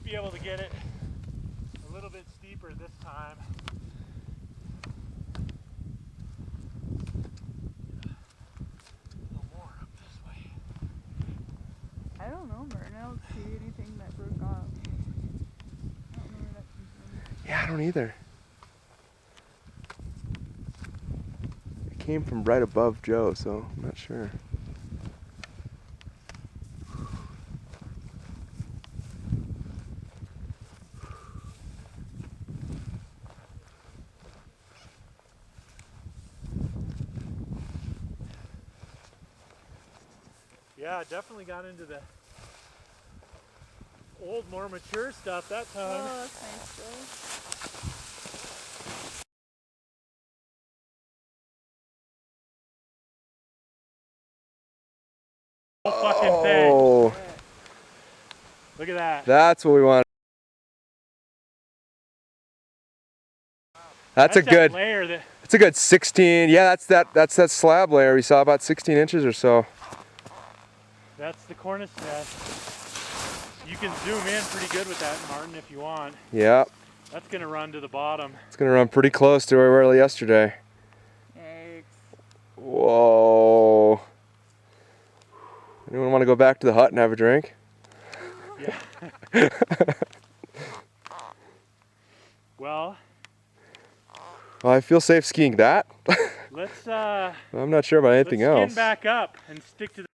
be able to get it a little bit steeper this time. A little more up this way. I don't know, Martin. I don't see anything that broke off. I don't know where that came from. Yeah, I don't either. It came from right above Joe, so I'm not sure. Yeah, definitely got into the old, more mature stuff that time. Oh, that's nice though. Whole fucking thing. Oh, Look at that. that's what we want. That's a good layer that. It's a good 16. Yeah, that's that slab layer we saw, about 16 inches or so. That's the Cornice nest. You can zoom in pretty good with that, Martin, if you want. Yeah. That's gonna run to the bottom. It's gonna run pretty close to where we were yesterday. Yikes. Whoa. Anyone want to go back to the hut and have a drink? Yeah. Well, I feel safe skiing that. let's I'm not sure about anything else. Skin back up and stick to the